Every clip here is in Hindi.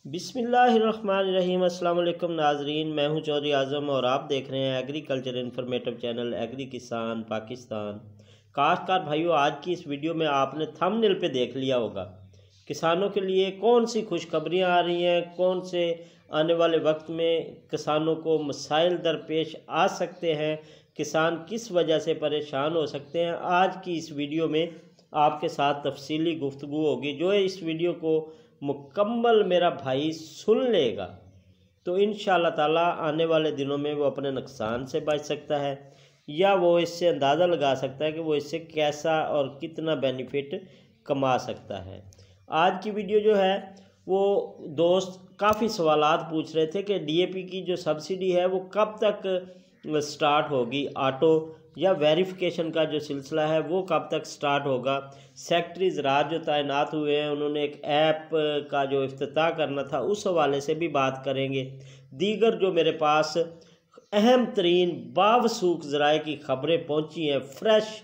बिस्मिल्लाहिर्रहमानिर्रहीम। अस्सलाम वालेकुम नाजरीन, मैं हूं चौधरी आज़म और आप देख रहे हैं एग्रीकल्चर इन्फॉर्मेटिव चैनल एग्री किसान पाकिस्तान। काश्तकार भाइयों, आज की इस वीडियो में आपने थंबनेल पे देख लिया होगा किसानों के लिए कौन सी खुशखबरियां आ रही हैं, कौन से आने वाले वक्त में किसानों को मसाइल दरपेश आ सकते हैं, किसान किस वजह से परेशान हो सकते हैं। आज की इस वीडियो में आपके साथ तफसीली गुफ्तगू होगी। जो इस वीडियो को मुकम्मल मेरा भाई सुन लेगा तो इंशाअल्लाह ताला आने वाले दिनों में वो अपने नुकसान से बच सकता है या वो इससे अंदाज़ा लगा सकता है कि वो इससे कैसा और कितना बेनिफिट कमा सकता है। आज की वीडियो जो है वो दोस्त काफ़ी सवालात पूछ रहे थे कि डीएपी की जो सब्सिडी है वो कब तक स्टार्ट होगी, ऑटो या वेरिफिकेशन का जो सिलसिला है वो कब तक स्टार्ट होगा। सेक्रेटरी ज़राअत जो तैनात हुए हैं उन्होंने एक ऐप का जो इफ्तिताह करना था उस हवाले से भी बात करेंगे। दीगर जो मेरे पास अहम तरीन बावसूख ज़राए की खबरें पहुंची हैं फ्रेश,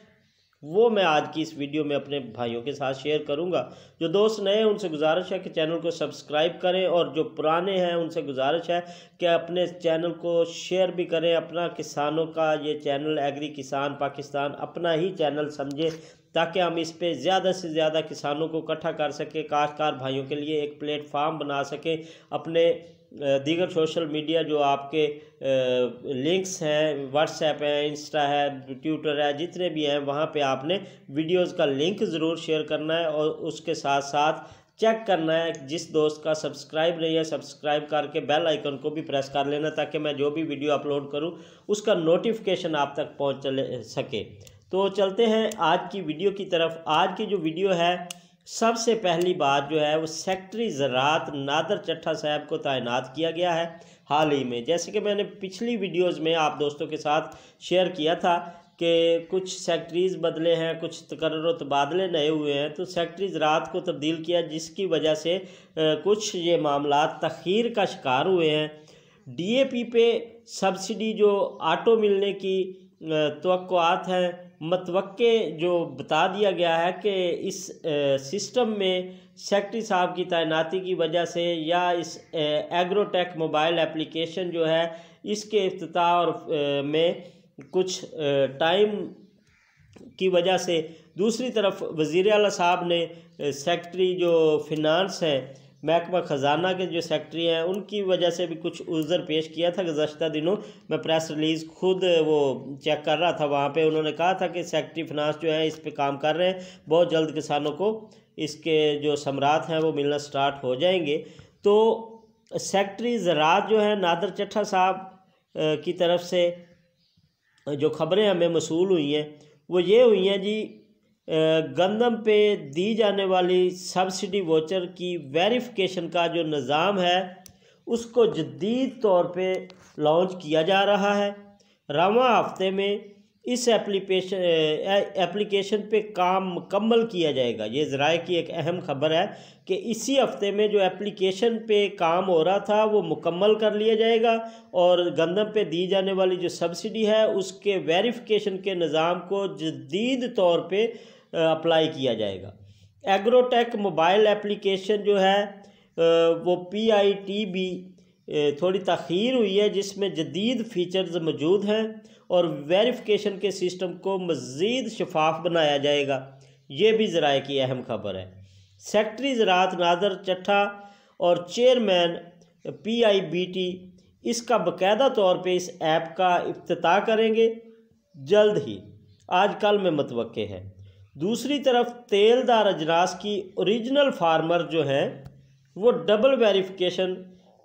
वो मैं आज की इस वीडियो में अपने भाइयों के साथ शेयर करूंगा। जो दोस्त नए हैं उनसे गुजारिश है कि चैनल को सब्सक्राइब करें और जो पुराने हैं उनसे गुजारिश है कि अपने चैनल को शेयर भी करें। अपना किसानों का ये चैनल एग्री किसान पाकिस्तान अपना ही चैनल समझे ताकि हम इस पे ज़्यादा से ज़्यादा किसानों को इकट्ठा कर सकें, काश्तकार भाइयों के लिए एक प्लेटफार्म बना सकें। अपने दीगर सोशल मीडिया जो आपके लिंक्स हैं, व्हाट्सएप है, इंस्टा है, ट्विटर है, जितने भी हैं वहाँ पे आपने वीडियोस का लिंक ज़रूर शेयर करना है और उसके साथ साथ चेक करना है जिस दोस्त का सब्सक्राइब नहीं है सब्सक्राइब करके बेल आइकन को भी प्रेस कर लेना ताकि मैं जो भी वीडियो अपलोड करूँ उसका नोटिफिकेशन आप तक पहुँच सके। तो चलते हैं आज की वीडियो की तरफ। आज की जो वीडियो है सबसे पहली बात जो है वो सेक्रेटरी ज़राअत नादर चट्ठा साहब को तैनात किया गया है हाल ही में। जैसे कि मैंने पिछली वीडियोस में आप दोस्तों के साथ शेयर किया था कि कुछ सेक्रेटरीज़ बदले हैं, कुछ तकर्रुर और तबादले नए हुए हैं, तो सेक्रेटरी ज़राअत को तब्दील किया जिसकी वजह से कुछ ये मामला तख़ीर का शिकार हुए हैं। डीएपी पे सब्सिडी जो ऑटो मिलने की तवक्कुआत हैं, मतवक्के जो बता दिया गया है कि इस सिस्टम में सेक्रेटरी साहब की तैनाती की वजह से या इस एग्रोटेक मोबाइल एप्लीकेशन जो है इसके इफ्तिताह और में कुछ टाइम की वजह से, दूसरी तरफ वज़ीर आला साहब ने सेक्रेटरी जो फिनांस हैं, महकमा ख़जाना के जो सेक्रेटरी हैं, उनकी वजह से भी कुछ उज़र पेश किया था। गुज़श्ता दिनों मैं प्रेस रिलीज़ खुद वो चेक कर रहा था, वहाँ पे उन्होंने कहा था कि सेक्रेटरी फिनांस जो है इस पे काम कर रहे हैं, बहुत जल्द किसानों को इसके जो समरात हैं वो मिलना स्टार्ट हो जाएंगे। तो सेक्रेटरी ज़राअत जो है नादर चट्ठा साहब की तरफ से जो खबरें हमें मसूल हुई हैं वो ये हुई हैं जी, गंदम पे दी जाने वाली सब्सिडी वोचर की वेरिफिकेशन का जो निज़ाम है उसको जदीद तौर पे लॉन्च किया जा रहा है। रवां हफ्ते में इस एप्लीकेशन पे काम मुकम्मल किया जाएगा। ये ज़राए की एक अहम खबर है कि इसी हफ्ते में जो एप्लीकेशन पे काम हो रहा था वो मुकम्मल कर लिया जाएगा और गंदम पे दी जाने वाली जो सब्सिडी है उसके वेरिफिकेशन के निज़ाम को जदीद तौर पे अप्लाई किया जाएगा। एग्रोटेक मोबाइल एप्लीकेशन जो है वो PITB थोड़ी तख़ीर हुई है जिसमें जदीद फ़ीचर्स मौजूद हैं और वेरिफिकेशन के सिस्टम को मज़ीद शफाफ बनाया जाएगा। ये भी ज़राए की अहम खबर है। सेक्रेटरी ज़राअत नादर चट्ठा और चेयरमैन PIBT इसका बाकायदा तौर पे इस ऐप का इफ्तिताह करेंगे जल्द ही, आज कल में मतवक्के है। दूसरी तरफ तेलदार अजनास की ओरिजिनल फार्मर जो हैं वो डबल वेरिफिकेशन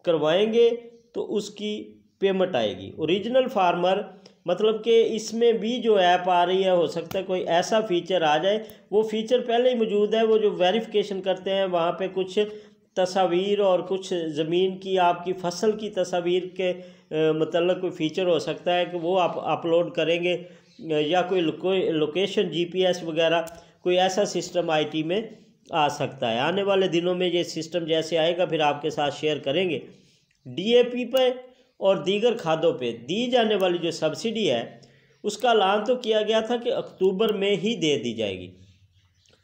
करवाएंगे तो उसकी पेमेंट आएगी। ओरिजिनल फार्मर मतलब कि इसमें भी जो ऐप आ रही है हो सकता है कोई ऐसा फ़ीचर आ जाए, वो फ़ीचर पहले ही मौजूद है। वो जो वेरिफिकेशन करते हैं वहाँ पे कुछ तस्वीर और कुछ ज़मीन की आपकी फसल की तस्वीर के मतलब कोई फ़ीचर हो सकता है कि वो आप अपलोड करेंगे या कोई लोकेशन GPS वगैरह कोई ऐसा सिस्टम IT में आ सकता है। आने वाले दिनों में ये सिस्टम जैसे आएगा फिर आपके साथ शेयर करेंगे। DAP पे और दीगर खादों पे दी जाने वाली जो सब्सिडी है उसका ऐलान तो किया गया था कि अक्टूबर में ही दे दी जाएगी,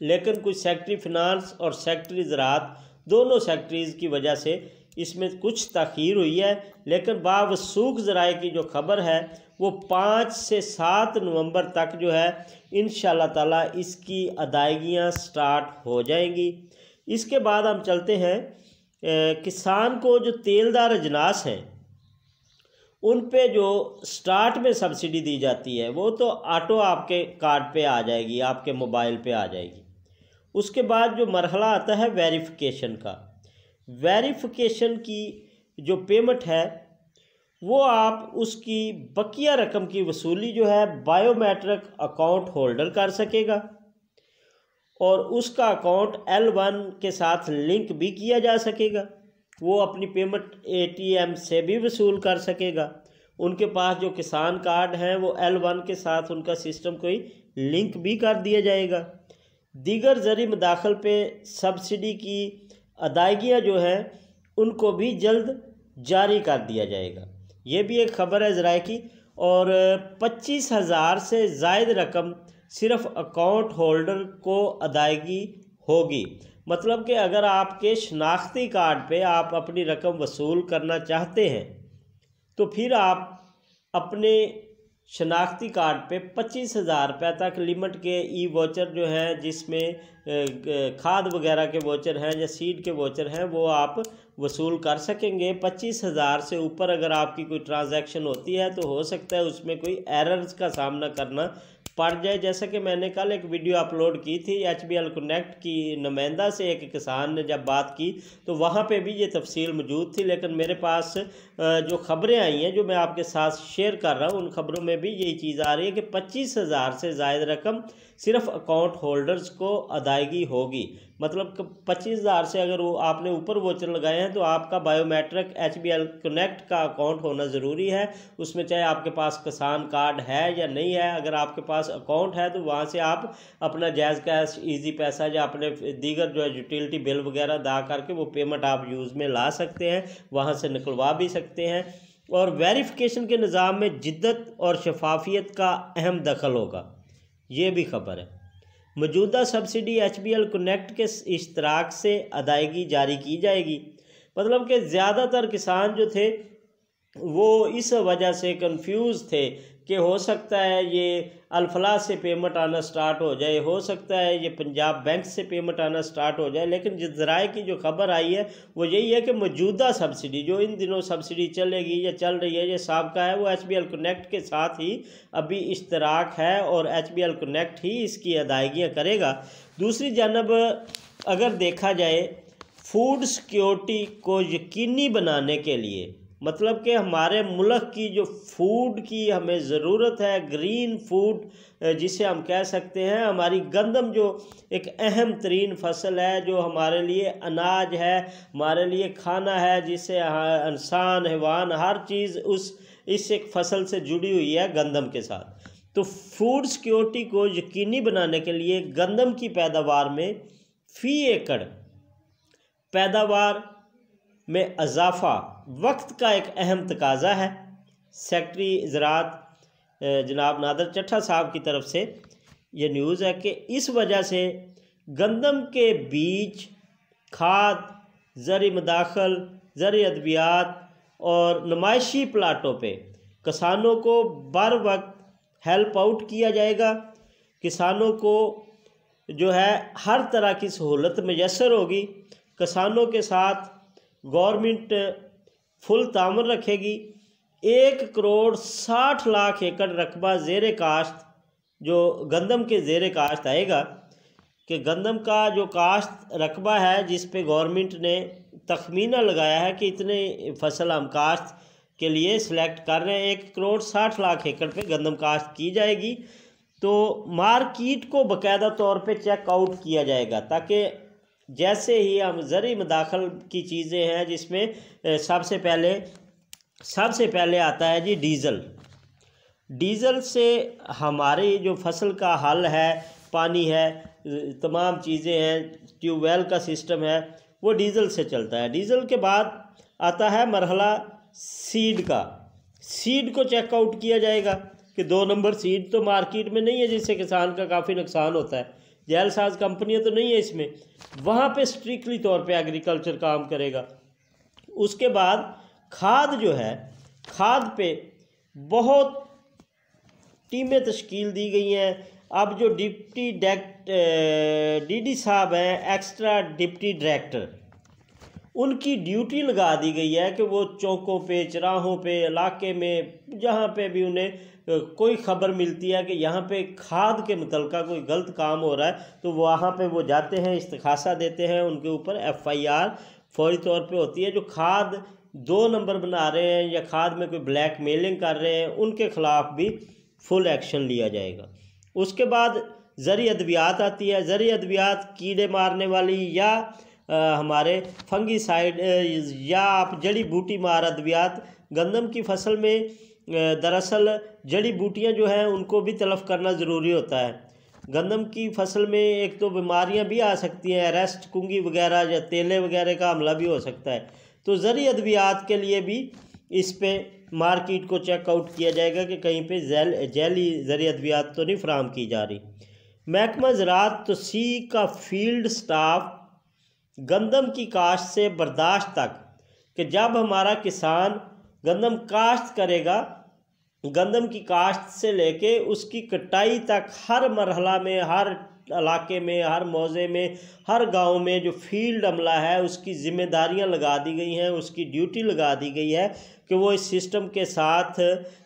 लेकिन कुछ सेक्रेटरी फिनांस और सेक्रेटरी ज़राअत दोनों सेक्रेटरीज़ की वजह से इसमें कुछ ताख़ीर हुई है, लेकिन बावसूख ज़राए की जो ख़बर है वो 5 से 7 नवंबर तक जो है इंशाअल्लाह ताला इसकी अदायगियाँ स्टार्ट हो जाएंगी। इसके बाद हम चलते हैं किसान को जो तेलदार अजनास हैं उन पे जो स्टार्ट में सब्सिडी दी जाती है वो तो ऑटो आपके कार्ड पे आ जाएगी, आपके मोबाइल पे आ जाएगी। उसके बाद जो मरहला आता है वेरिफिकेशन का, वेरिफिकेशन की जो पेमेंट है वो आप उसकी बकिया रकम की वसूली जो है बायोमेट्रिक अकाउंट होल्डर कर सकेगा और उसका अकाउंट L1 के साथ लिंक भी किया जा सकेगा। वो अपनी पेमेंट ATM से भी वसूल कर सकेगा। उनके पास जो किसान कार्ड हैं वो L1 के साथ उनका सिस्टम कोई लिंक भी कर दिया जाएगा। दीगर ज़री मदाखल पे सब्सिडी की अदायगियाँ जो हैं उनको भी जल्द जारी कर दिया जाएगा। ये भी एक ख़बर है ज़राए की। और 25,000 से ज़ायद रकम सिर्फ़ अकाउंट होल्डर को अदायगी होगी। मतलब कि अगर आपके शनाख्ती कार्ड पे आप अपनी रकम वसूल करना चाहते हैं तो फिर आप अपने शनाख्ती कार्ड पे 25,000 रुपये तक लिमिट के ई वोचर जो हैं जिसमें खाद वगैरह के वोचर हैं या सीड के वोचर हैं वो आप वसूल कर सकेंगे। 25,000 से ऊपर अगर आपकी कोई ट्रांजैक्शन होती है तो हो सकता है उसमें कोई एरर्स का सामना करना पड़ जाए। जैसा कि मैंने कल एक वीडियो अपलोड की थी HBL कनेक्ट की नुमाइंदा से, एक किसान ने जब बात की तो वहाँ पे भी ये तफसील मौजूद थी, लेकिन मेरे पास जो ख़बरें आई हैं जो मैं आपके साथ शेयर कर रहा हूँ उन ख़बरों में भी यही चीज़ आ रही है कि 25,000 से ज़ायद रकम सिर्फ़ अकाउंट होल्डर्स को अदायगी होगी। मतलब 25,000 से अगर वो आपने ऊपर वोचर लगाए हैं तो आपका बायोमेट्रिक HBL कनेक्ट का अकाउंट होना ज़रूरी है। उसमें चाहे आपके पास किसान कार्ड है या नहीं है, अगर आपके पास अकाउंट है तो वहाँ से आप अपना जायज़ कैश, ईजी पैसा या अपने दीगर जो है यूटिलिटी बिल वगैरह अदा करके वो पेमेंट आप यूज़ में ला सकते हैं, वहाँ से निकलवा भी सकते हैं। और वेरिफिकेशन के निज़ाम में जिद्दत और शफाफियत का अहम दखल होगा, ये भी खबर है। मौजूदा सब्सिडी HBL कनेक्ट के इश्तराक से अदायगी जारी की जाएगी। मतलब कि ज़्यादातर किसान जो थे वो इस वजह से कंफ्यूज थे कि हो सकता है ये अल्फला से पेमेंट आना स्टार्ट हो जाए, हो सकता है ये पंजाब बैंक से पेमेंट आना स्टार्ट हो जाए, लेकिन जिस ज़राए की जो खबर आई है वो यही है कि मौजूदा सब्सिडी जो इन दिनों सब्सिडी चलेगी या चल रही है, ये साबका है, वो HBL कनेक्ट के साथ ही अभी इश्तराक है और HBL कनेक्ट ही इसकी अदायगियाँ करेगा। दूसरी जानब अगर देखा जाए फूड सिक्योरिटी को यकीनी बनाने के लिए, मतलब कि हमारे मुल्क की जो फूड की हमें ज़रूरत है, ग्रीन फूड जिसे हम कह सकते हैं, हमारी गंदम जो एक अहम तरीन फसल है, जो हमारे लिए अनाज है, हमारे लिए खाना है, जिससे इंसान, हैवान, हर चीज़ इस एक फसल से जुड़ी हुई है गंदम के साथ। तो फूड सिक्योरिटी को यकीनी बनाने के लिए गंदम की पैदावार में फ़ी एकड़ पैदावार में इजाफ़ा वक्त का एक अहम तकाज़ा है। सेक्रेटरी ज़राअत जनाब नादर चट्ठा साहब की तरफ से ये न्यूज़ है कि इस वजह से गंदम के बीज, खाद, ज़री मदाखल, ज़री अद्वियात और नुमाइशी प्लाटों पे किसानों को बर वक्त हेल्प आउट किया जाएगा। किसानों को जो है हर तरह की सहूलत मैसर होगी। किसानों के साथ गवर्नमेंट फुल तामन रखेगी। 1,60,00,000 एकड़ रकबा ज़ेर काश्त जो गंदम के ज़ेर काश्त आएगा, कि गंदम का जो काश्त रकबा है जिस पे गवर्नमेंट ने तखमीना लगाया है कि इतने फसल हम काश्त के लिए सिलेक्ट कर रहे हैं, 1,60,00,000 एकड़ पे गंदम काश्त की जाएगी। तो मार्केट को बाकायदा तौर पे चेक आउट किया जाएगा, ताकि जैसे ही हम ज़री मदाखल की चीज़ें हैं जिसमें सबसे पहले आता है जी डीज़ल से हमारी जो फसल का हल है, पानी है, तमाम चीज़ें हैं, ट्यूबवेल का सिस्टम है, वो डीज़ल से चलता है। डीज़ल के बाद आता है मरहला सीड का। सीड को चेक आउट किया जाएगा कि 2 नंबर सीड तो मार्केट में नहीं है जिससे किसान का काफ़ी नुकसान होता है, जैलसाज कंपनियां तो नहीं है इसमें, वहाँ पे स्ट्रिक्टली तौर पे एग्रीकल्चर काम करेगा। उसके बाद खाद जो है, खाद पे बहुत टीमें तश्कील दी गई हैं। अब जो डिप्टी डीडी साहब हैं, एक्स्ट्रा डिप्टी डायरेक्टर, उनकी ड्यूटी लगा दी गई है कि वो चौकों पे, चौराहों पे, इलाके में जहाँ पे भी उन्हें कोई ख़बर मिलती है कि यहाँ पे खाद के मुतल्लिक़ कोई गलत काम हो रहा है, तो वहाँ पे वो जाते हैं, इस्तिग़ासा देते हैं, उनके ऊपर FIR फौरी तौर पे होती है। जो खाद 2 नंबर बना रहे हैं या खाद में कोई ब्लैक मेलिंग कर रहे हैं, उनके ख़िलाफ़ भी फुल एक्शन लिया जाएगा। उसके बाद ज़री अद्वियात आती है। ज़री अद्वियात कीड़े मारने वाली या हमारे फंगीसाइड या आप जड़ी बूटी मार अद्वियात, गंदम की फसल में दरअसल जड़ी बूटियां जो हैं उनको भी तलफ़ करना ज़रूरी होता है। गंदम की फसल में एक तो बीमारियां भी आ सकती हैं, रेस्ट कुंगी वगैरह या तेले वगैरह का हमला भी हो सकता है। तो ज़री अद्वियात के लिए भी इस पे मार्केट को चेकआउट किया जाएगा कि कहीं पे जैली ज़री अद्वियात तो नहीं फराम की जा रही। महकमा ज़राअत तोसी का फील्ड स्टाफ गंदम की काश्त से बर्दाश्त तक, कि जब हमारा किसान गंदम काश्त करेगा, गंदम की काश्त से लेके उसकी कटाई तक हर मरहला में, हर इलाके में, हर मौज़े में, हर गांव में जो फील्ड अमला है उसकी ज़िम्मेदारियां लगा दी गई हैं, उसकी ड्यूटी लगा दी गई है कि वो इस सिस्टम के साथ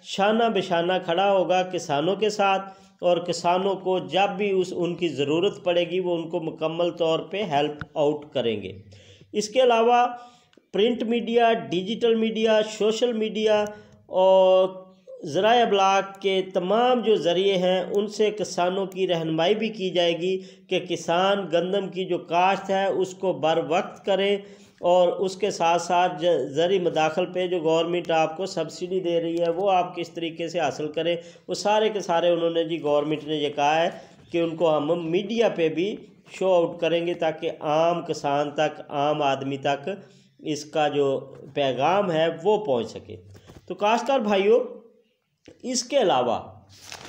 शाना बिशाना खड़ा होगा किसानों के साथ, और किसानों को जब भी उनकी ज़रूरत पड़ेगी वो उनको मुकम्मल तौर पे हेल्प आउट करेंगे। इसके अलावा print media, digital media, social media और ज़राए अबलाग के तमाम जो ज़रिए हैं उनसे किसानों की रहनुमाई भी की जाएगी कि किसान गंदम की जो काश्त है उसको बर वक्त करें, और उसके साथ साथ ज़री मदाखल पे जो गवर्नमेंट आपको सब्सिडी दे रही है वो आप किस तरीके से हासिल करें, वो सारे के सारे उन्होंने जी गवर्नमेंट ने ये कहा है कि उनको हम मीडिया पे भी शो आउट करेंगे ताकि आम किसान तक, आम आदमी तक इसका जो पैगाम है वो पहुंच सके। तो काश्तकार भाइयों, इसके अलावा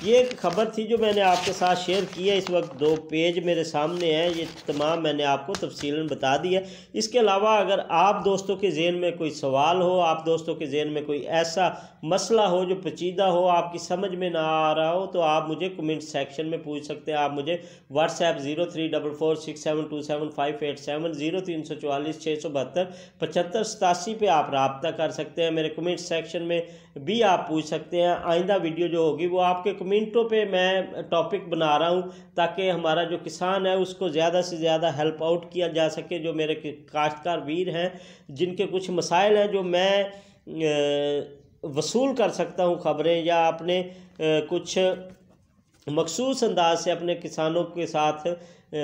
ये एक ख़बर थी जो मैंने आपके साथ शेयर की है। इस वक्त 2 पेज मेरे सामने हैं, ये तमाम मैंने आपको तफसीलन बता दिया। इसके अलावा अगर आप दोस्तों के ज़हन में कोई सवाल हो, आप दोस्तों के ज़हन में कोई ऐसा मसला हो जो पेचीदा हो, आपकी समझ में ना आ रहा हो, तो आप मुझे कमेंट सेक्शन में पूछ सकते हैं। आप मुझे व्हाट्सएप 0344672757 0344 672 7587 पे आप रब्ता कर सकते हैं। मेरे कमेंट सेक्शन में भी आप पूछ सकते हैं। आइंदा वीडियो जो होगी वो आपके कमेंटों पे मैं टॉपिक बना रहा हूँ ताकि हमारा जो किसान है उसको ज़्यादा से ज़्यादा हेल्प आउट किया जा सके। जो मेरे काश्तकार वीर हैं जिनके कुछ मसाइल हैं जो मैं वसूल कर सकता हूँ ख़बरें, या अपने कुछ मखसूस अंदाज से अपने किसानों के साथ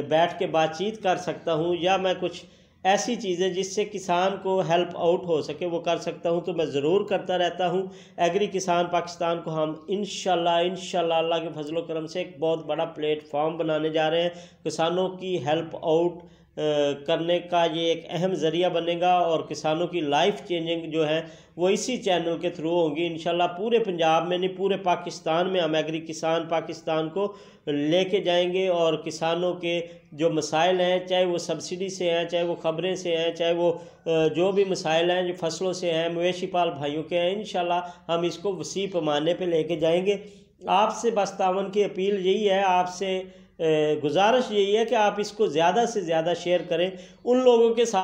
बैठ के बातचीत कर सकता हूँ, या मैं कुछ ऐसी चीज़ें जिससे किसान को हेल्प आउट हो सके वो कर सकता हूं, तो मैं ज़रूर करता रहता हूं। एग्री किसान पाकिस्तान को हम इंशाल्लाह अल्लाह के फजलो करम से एक बहुत बड़ा प्लेटफॉर्म बनाने जा रहे हैं। किसानों की हेल्प आउट करने का ये एक अहम ज़रिया बनेगा, और किसानों की लाइफ चेंजिंग जो है वो इसी चैनल के थ्रू होंगी इंशाल्लाह। पूरे पंजाब में नहीं, पूरे पाकिस्तान में हम एग्री किसान पाकिस्तान को लेके जाएंगे, और किसानों के जो मसाइल हैं, चाहे वो सब्सिडी से हैं, चाहे वो ख़बरें से हैं, चाहे वो जो भी मसाइल हैं जो फसलों से हैं, मवेशी पाल भाइयों के हैं, इंशाल्लाह हम इसको वसी पैमाने पे लेके जाएंगे। आपसे बस तावन की अपील यही है, आपसे गुजारिश यही है कि आप इसको ज़्यादा से ज़्यादा शेयर करें उन लोगों के साथ